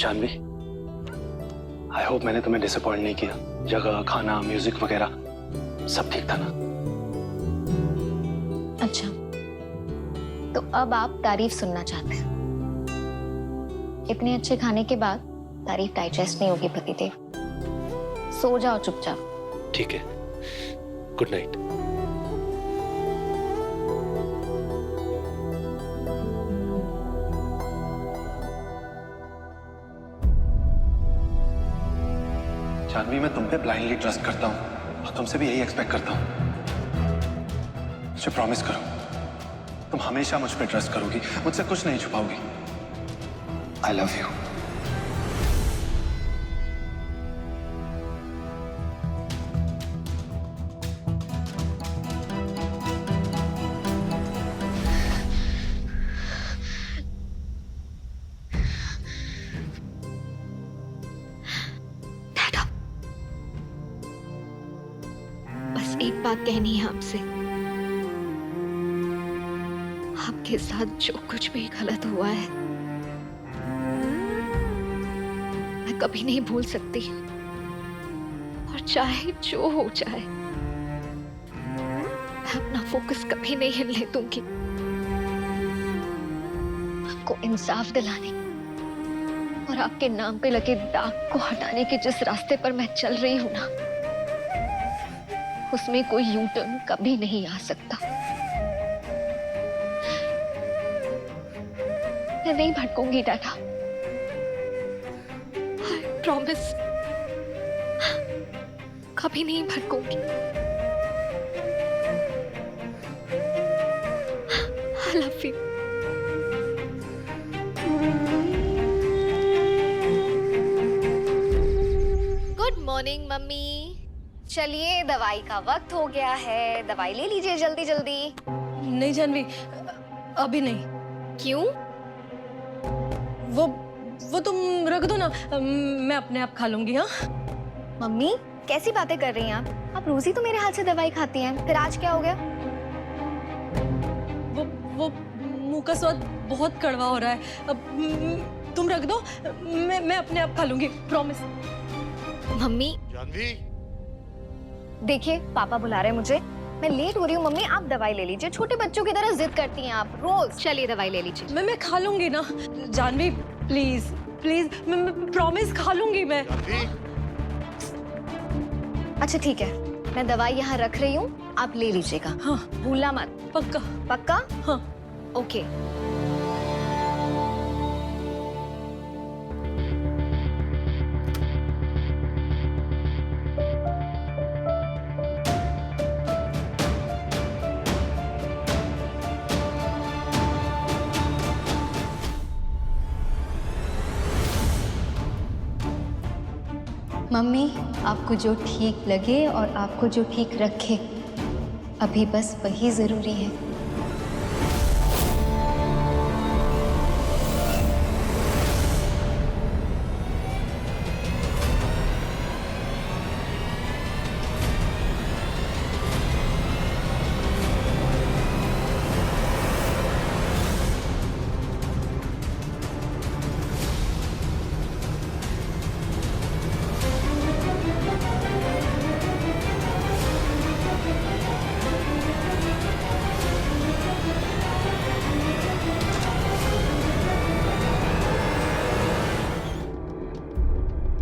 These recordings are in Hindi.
जानवी, आई होप मैंने तुम्हें डिसअपॉइंट नहीं किया। जगह, खाना, म्यूजिक वगैरह सब ठीक था ना? अच्छा, तो अब आप तारीफ सुनना चाहते हैं? इतने अच्छे खाने के बाद तारीफ डाइजेस्ट नहीं होगी पतिदेव। सो जाओ चुपचाप। ठीक है, गुड नाइट। जानवी, मैं तुम पे ब्लाइंडली ट्रस्ट करता हूँ और तुमसे भी यही एक्सपेक्ट करता हूँ। मुझे प्रॉमिस करो, तुम हमेशा मुझ पे ट्रस्ट करोगी, मुझसे कुछ नहीं छुपाओगी। आई लव यू। बस एक बात कहनी है आपसे। आपके साथ जो कुछ भी गलत हुआ है, मैं कभी नहीं भूल सकती। और चाहे जो हो जाए, मैं अपना फोकस कभी नहीं हिलने दूंगी। आपको इंसाफ दिलाने और आपके नाम पे लगे दाग को हटाने के जिस रास्ते पर मैं चल रही हूं ना, उसमें कोई यू टर्न कभी नहीं आ सकता। मैं नहीं भटकूंगी डाटा, आई प्रॉमिस। कभी नहीं भटकूंगी। I love you. Good morning mummy. चलिए, दवाई का वक्त हो गया है, दवाई ले लीजिए जल्दी जल्दी। नहीं जानवी, अभी नहीं। क्यों? वो तुम रख दो ना, मैं अपने आप खा लूंगी। हाँ मम्मी, कैसी बातें कर रही हैं आप? आप रोज ही तो मेरे हाथ से दवाई खाती हैं, फिर आज क्या हो गया? वो मुंह का स्वाद बहुत कड़वा हो रहा है। अब तुम रख दो, मैं अपने आप खा लूंगी, प्रॉमिस। मम्मी जानवी, देखिए, पापा बुला रहे हैं मुझे, मैं लेट हो रही हूँ। मम्मी आप दवाई ले लीजिए, छोटे बच्चों की तरह जिद करती हैं आप रोज। चलिए दवाई ले लीजिए। मैं खा लूंगी ना जानवी, प्लीज प्लीज, मैं प्रॉमिस खा लूंगी मैं। जानवी, अच्छा ठीक है, मैं दवाई यहाँ रख रही हूँ, आप ले लीजिएगा। हाँ भूलना मत। पक्का। पक्का? हाँ ओके। मम्मी, आपको जो ठीक लगे और आपको जो ठीक रखे, अभी बस वही ज़रूरी है।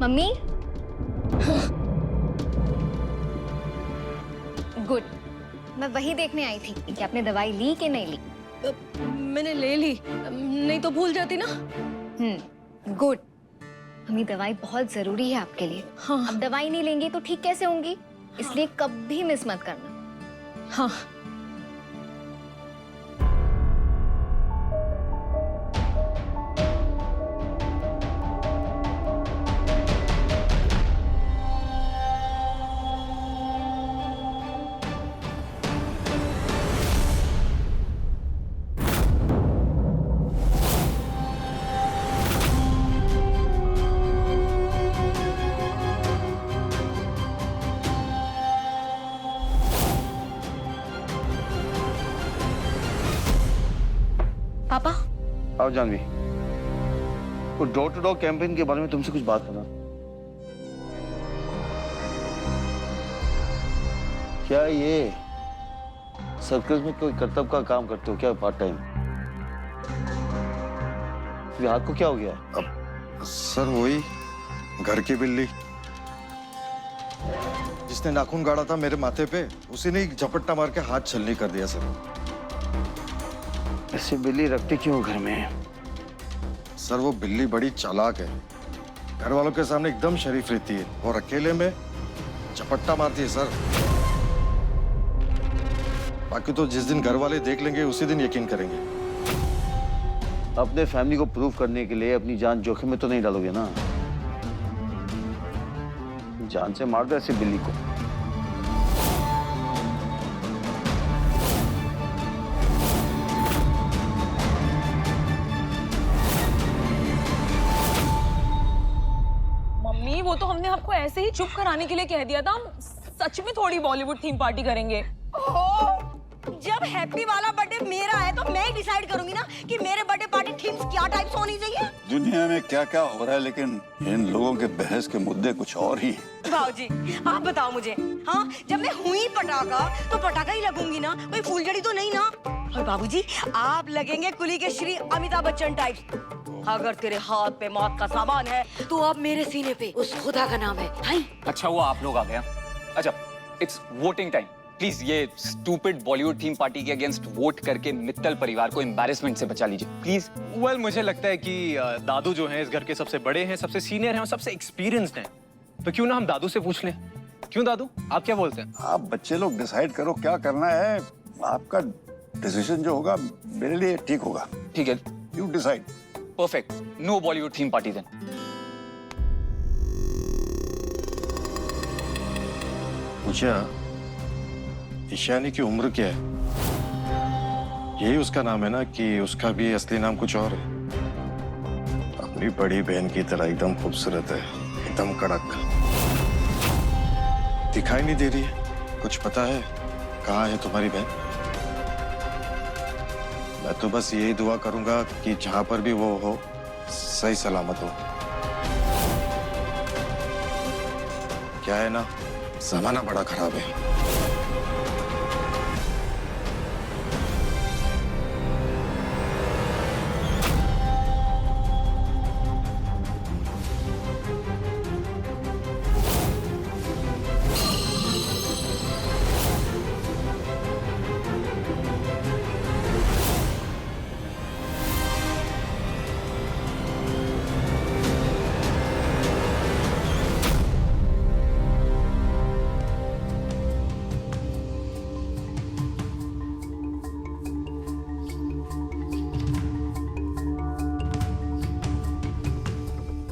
Mummy good. मैं वही देखने आई थी कि आपने दवाई ली कि नहीं ली। मैंने ले ली, नहीं तो भूल जाती ना। गुड। मम्मी दवाई बहुत जरूरी है आपके लिए। हाँ। अब दवाई नहीं लेंगी तो ठीक कैसे होंगी? इसलिए कभी मिस मत करना। हाँ पापा। आओ जानवी। पापा, जानवी, मैं तुम्हें बताना चाहता हूँ। क्या हुआ? जानवी, मैं तुम्हें बताना चाहता हूँ। जानवी, मैं तुम्हें बताना चाहता हूँ। जानवी, जानवी, वो डोर टू डोर कैंपेन के बारे में तुमसे कुछ बात करना। क्या ये सर्कस में कोई कर्तव्य का काम करते हो क्या पार्ट टाइम? हाथ को क्या हो गया? अब सर वही घर की बिल्ली जिसने नाखून गाड़ा था मेरे माथे पे, उसी ने झपट्टा मार के हाथ छलनी कर दिया सर। ऐसे बिल्ली रखते क्यों घर में? सर वो बिल्ली बड़ी चालाक है, घर वालों के सामने एकदम शरीफ रहती है और अकेले में झपट्टा मारती है सर। बाकी तो जिस दिन घर वाले देख लेंगे उसी दिन यकीन करेंगे। अपने फैमिली को प्रूव करने के लिए अपनी जान जोखिम में तो नहीं डालोगे ना? जान से मार दो ऐसे बिल्ली को। मम्मी वो तो हमने आपको ऐसे ही चुप कराने के लिए कह दिया था, हम सच में थोड़ी बॉलीवुड थीम पार्टी करेंगे। जब हैप्पी वाला बर्थडे मेरा है तो मैं ही डिसाइड करूंगी ना कि मेरे बर्थडे पार्टी थीम्स क्या टाइप्स होनी चाहिए। दुनिया में क्या क्या हो रहा है, लेकिन इन लोगों के बहस के मुद्दे कुछ और ही हैं। भाऊजी आप बताओ मुझे, हाँ जब मैं हुई पटाखा तो पटाखा ही लगूंगी ना, कोई फूलझड़ी तो नहीं ना। और बाबूजी आप लगेंगे कुली के श्री अमिताभ बच्चन टाइप। अगर तेरे हाथ पे मौत का सामान है तो अब मेरे सीने पे उस खुदा का नाम है। अच्छा वो आप लोग आ गया। अच्छा इट्स वोटिंग टाइम, प्लीज ये स्टूपिड बॉलीवुड थीम पार्टी के अगेंस्ट वोट करके मित्तल परिवार को एम्बैरेसमेंट से बचा लीजिए प्लीज। वेल मुझे लगता है कि दादू जो हैं इस घर के सबसे बड़े हैं, सबसे सीनियर हैं और सबसे एक्सपीरियंस्ड हैं, तो क्यों ना हम दादू से पूछ लें। क्यों दादू, आप क्या बोलते हैं? आप बच्चे लोग डिसाइड करो क्या करना है, आपका डिसीजन जो होगा मेरे लिए ठीक होगा। ठीक है, you decide. Perfect, no Bollywood theme party then. पूछा ईशानी की उम्र क्या है? यही उसका नाम है ना कि उसका भी असली नाम कुछ और है? अपनी बड़ी बहन की तरह एकदम खूबसूरत है, एकदम कड़क। दिखाई नहीं दे रही है, कुछ पता है कहाँ है तुम्हारी बहन? मैं तो बस यही दुआ करूंगा कि जहां पर भी वो हो सही सलामत हो। क्या है ना, जमाना बड़ा खराब है।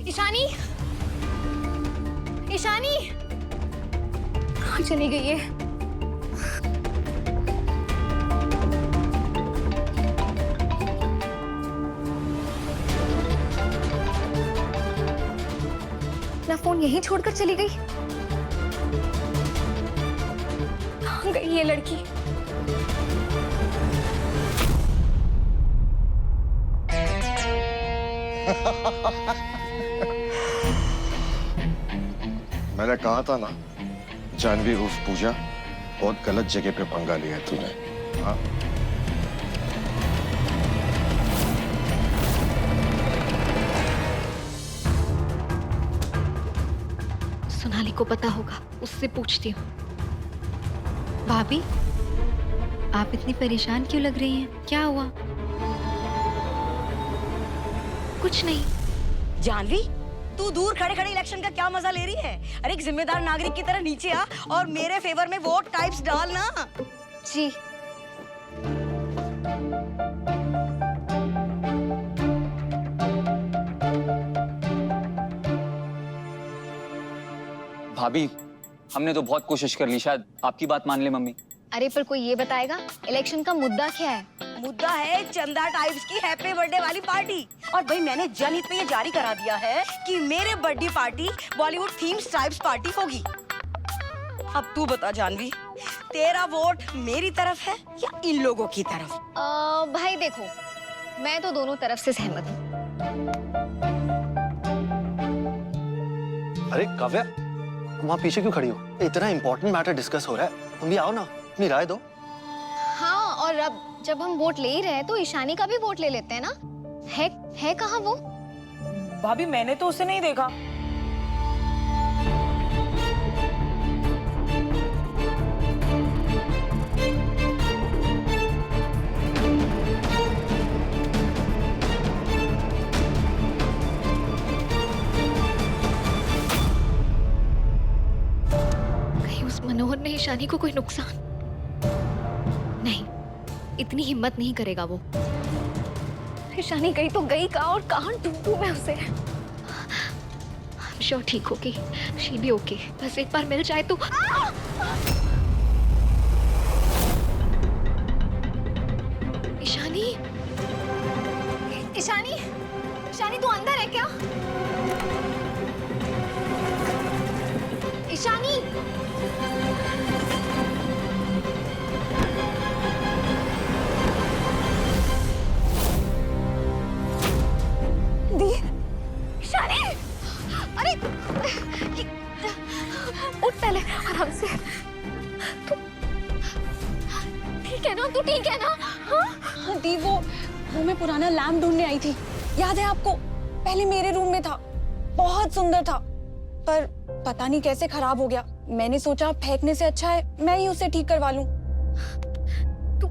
ईशानी, ईशानी कहाँ चली गई है? ना फोन यहीं छोड़कर चली गई। कहाँ गई ये लड़की? मैंने कहा था ना, जानवी उर्फ पूजा, बहुत गलत जगह पे पंगा लिया है तूने। हाँ सोनाली को पता होगा, उससे पूछती हूँ। भाभी आप इतनी परेशान क्यों लग रही हैं? क्या हुआ? कुछ नहीं। जानवी तू दूर खड़े खड़े इलेक्शन का क्या मजा ले रही है? अरे एक जिम्मेदार नागरिक की तरह नीचे आ और मेरे फेवर में वोट टाइप्स डाल ना। जी भाभी हमने तो बहुत कोशिश कर ली, शायद आपकी बात मान ले मम्मी। अरे पर कोई ये बताएगा इलेक्शन का मुद्दा क्या है? मुद्दा है चंदा टाइप्स की हैप्पी बर्थडे वाली पार्टी। और भाई मैंने जनहित में ये जारी करा दिया है कि मेरे birthday party Bollywood themes types party होगी। अब तू बता जानवी, तेरा वोट मेरी तरफ है या इन लोगों की तरफ? भाई देखो, मैं तो दोनों तरफ से सहमत हूँ। अरे काव्या, तुम वहाँ पीछे क्यों खड़ी हो? इतना इंपॉर्टेंट मैटर डिस्कस हो रहा है, तुम भी आओ ना, अपनी राय दो। हाँ, और अब जब हम वोट ले ही रहे हैं तो ईशानी का भी वोट ले लेते हैं ना। है कहाँ वो? भाभी मैंने तो उसे नहीं देखा। कहीं उस मनोहर ने ईशानी को कोई नुकसान? नहीं, इतनी हिम्मत नहीं करेगा वो। ईशानी गई तो गई कहाँ और कहाँ ढूंढूं मैं उसे? श्योर ठीक होगी, शी भी ओके। बस एक बार मिल जाए तो। ईशानी, ईशानी, ईशानी तू अंदर है क्या? ईशानी, दी, ईशानी, अरे उठ पहले आराम से। तू ठीक है ना? तू ठीक है ना? हाँ दी, वो मैं पुराना लैम्प ढूंढने आई थी, याद है आपको? पहले मेरे रूम में था, बहुत सुंदर था, पर पता नहीं कैसे खराब हो गया। मैंने सोचा फेंकने से अच्छा है मैं ही उसे ठीक करवा लूं। तू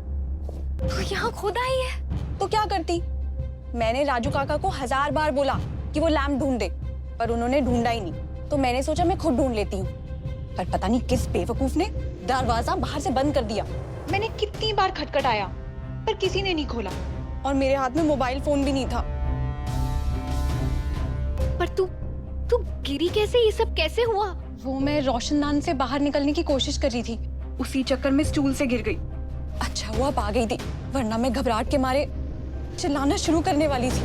यहाँ खुद आई है? तो क्या करती? मैंने राजू काका को 1000 बार बोला कि वो लैम्प ढूंढ दे, पर उन्होंने ढूंढा ही नहीं। तो मैंने सोचा मैं खुद ढूंढ लेती हूँ, पर पता नहीं किस बेवकूफ ने दरवाजा बाहर से बंद कर दिया। मैंने कितनी बार खटखटाया पर किसी ने नहीं खोला, और मेरे हाथ में मोबाइल फोन भी नहीं था। पर तू गिरी कैसे? ये सब कैसे हुआ? वो मैं रोशनदान से बाहर निकलने की कोशिश कर रही थी, उसी चक्कर में स्टूल से गिर गई। अच्छा हुआ आ गई थी, वरना मैं घबराहट के मारे चिल्लाना शुरू करने वाली थी।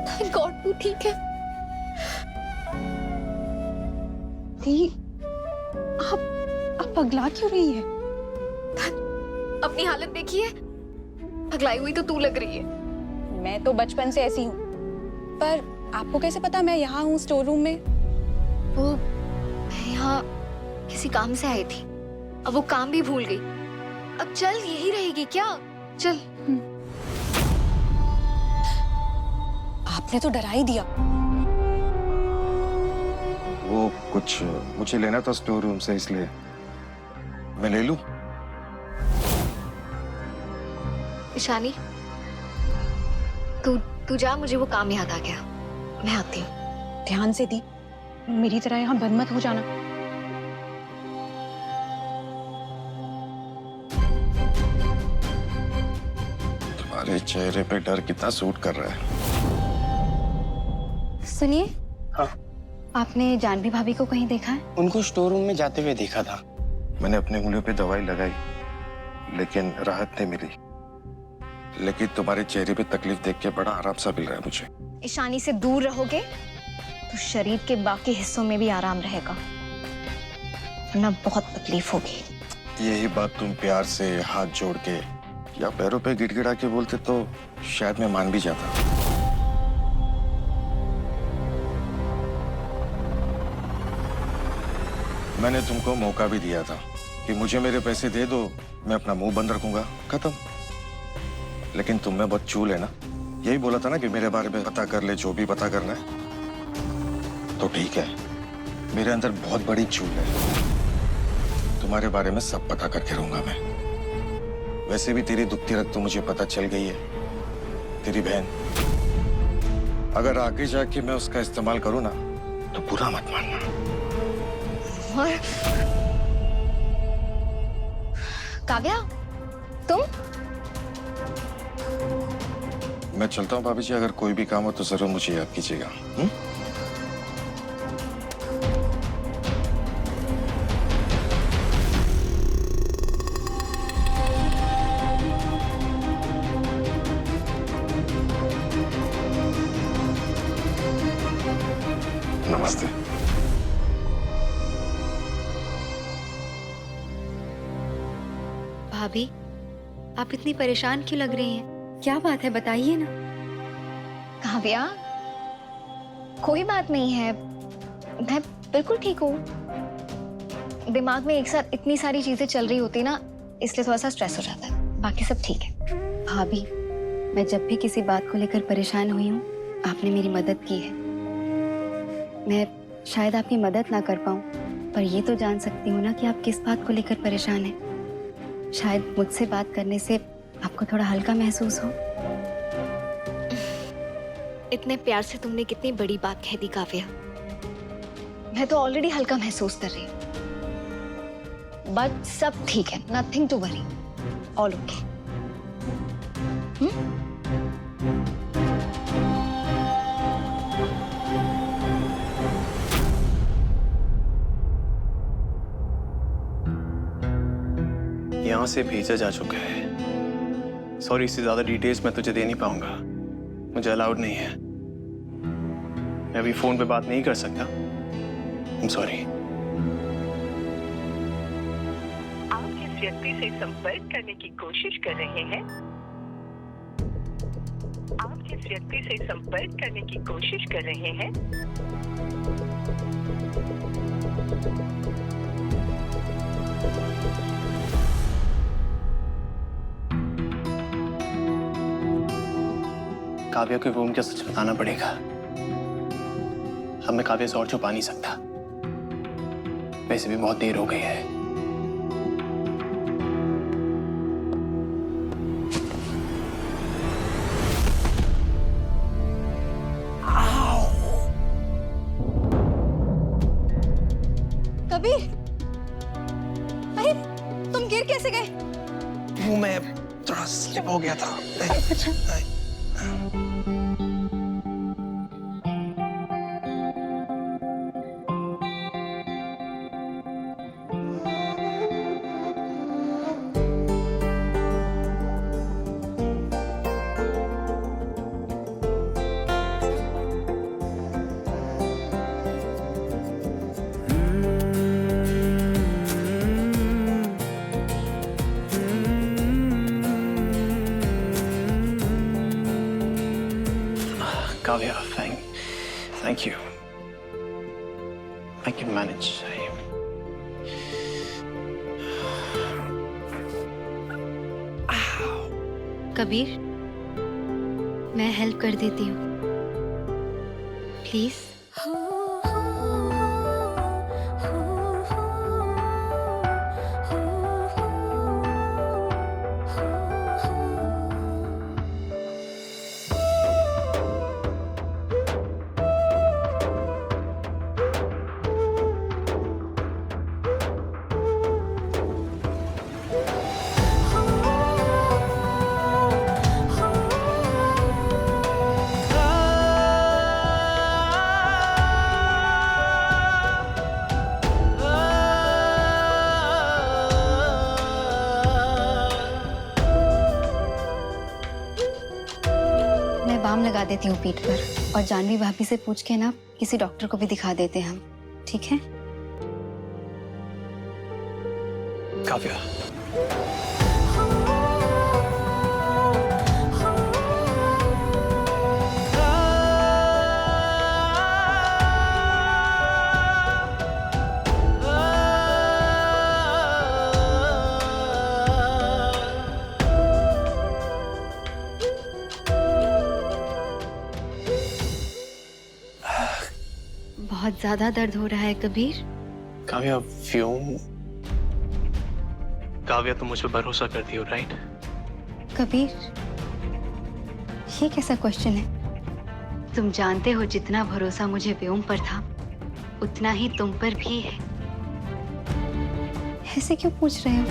Thank God तू ठीक है। दी, आप पगला क्यों रही है? अपनी हालत देखिए, पगलाई हुई तो तू लग रही है। मैं तो बचपन से ऐसी हूँ, पर आपको कैसे पता मैं यहाँ हूँ स्टोर रूम में? वो मैं यहाँ किसी काम से आई थी, अब वो काम भी भूल गई। अब चल, यही रहेगी क्या? चल। आपने तो डरा ही दिया। वो कुछ मुझे लेना था स्टोर रूम से, इसलिए मैं ले लूं। ईशानी, तू जा, मुझे वो काम याद आ गया, मैं आती हूँ। ध्यान से दी, मेरी तरह यहाँ बंद मत हो जाना। तुम्हारे चेहरे पे डर कितना सूट कर रहा है। सुनिए। हाँ? आपने जानवी भाभी को कहीं देखा है? उनको स्टोर रूम में जाते हुए देखा था। मैंने अपने उंगलियों पे दवाई लगाई, लेकिन राहत नहीं मिली। लेकिन तुम्हारे चेहरे पे तकलीफ देख के बड़ा आराम सा मिल रहा है मुझे। ईशानी से दूर रहोगे तो शरीर के बाकी हिस्सों में भी आराम रहेगा, वरना बहुत तकलीफ होगी। यही बात तुम प्यार से हाथ जोड़ के या पैरों पे गिड़गिड़ा के बोलते तो शायद मैं मान भी जाता। मैंने तुमको मौका भी दिया था कि मुझे मेरे पैसे दे दो, मैं अपना मुंह बंद रखूंगा, खत्म। लेकिन तुम में बहुत चूल है ना, यही बोला था ना कि मेरे बारे में पता कर ले, जो भी पता करना है। तो ठीक है, मेरे अंदर बहुत बड़ी चूल है, तुम्हारे बारे में सब पता करके रहूंगा मैं। वैसे भी तेरी दुखती रग तो मुझे पता चल गई है, तेरी बहन। अगर आगे जाके मैं उसका इस्तेमाल करूं ना, तो बुरा मत मानना। और काव्या, तुम? मैं चलता हूँ भाभी जी, अगर कोई भी काम हो तो जरूर मुझे याद कीजिएगा। नमस्ते। भाभी, आप इतनी परेशान क्यों लग रही हैं? क्या बात है, बताइए ना। काव्या, कोई बात नहीं है, मैं बिल्कुल ठीक हूँ। दिमाग में एक साथ इतनी सारी चीजें चल रही होती ना, इसलिए थोड़ा सा स्ट्रेस हो जाता है। बाकी सब ठीक है। भाभी, मैं जब भी किसी बात को लेकर परेशान हुई हूँ, आपने मेरी मदद की है। मैं शायद आपकी मदद ना कर पाऊँ, पर ये तो जान सकती हूँ ना कि आप किस बात को लेकर परेशान हैं। शायद मुझसे बात करने से आपको थोड़ा हल्का महसूस हो। इतने प्यार से तुमने कितनी बड़ी बात कह दी काव्या। मैं तो ऑलरेडी हल्का महसूस कर रही हूँ। बट सब ठीक है, nothing to worry, all okay. यहाँ से भेजा जा चुका है। सॉरी, इससे ज्यादा डिटेल्स मैं तुझे दे नहीं पाऊंगा, मुझे अलाउड नहीं है। मैं अभी फोन पे बात नहीं कर सकता। I'm sorry. आप जिस व्यक्ति से संपर्क करने की कोशिश कर रहे हैं, आप जिस व्यक्ति से संपर्क करने की कोशिश कर रहे हैं, काव्या के रूम का सच बताना पड़ेगा। अब मैं काव्या से और छुपा नहीं सकता। वैसे भी बहुत देर हो गई है। कबीर, अरे तुम गिर कैसे गए? वो मैं थोड़ा स्लिप हो गया था। अच्छा। Kavya, thank you. I can manage. Kabir, मैं हेल्प कर देती हूँ, प्लीज। बाम लगा देती हूँ पीठ पर, और जानवी भाभी से पूछ के ना किसी डॉक्टर को भी दिखा देते हैं हम, ठीक है? काव्या, बहुत ज्यादा दर्द हो रहा है कबीर। काव्या, काव्या तुम मुझ पर भरोसा करती हो, राइट? कबीर, ये कैसा क्वेश्चन है? तुम जानते हो जितना भरोसा मुझे व्योम पर था, उतना ही तुम पर भी है। ऐसे क्यों पूछ रहे हो?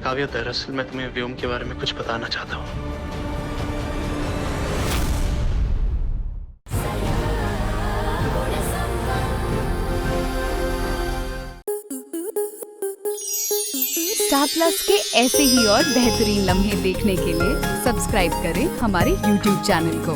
काव्या, दरअसल मैं तुम्हें व्योम के बारे में कुछ बताना चाहता हूँ। स्टार प्लस के ऐसे ही और बेहतरीन लम्हे देखने के लिए सब्सक्राइब करें हमारे YouTube चैनल को।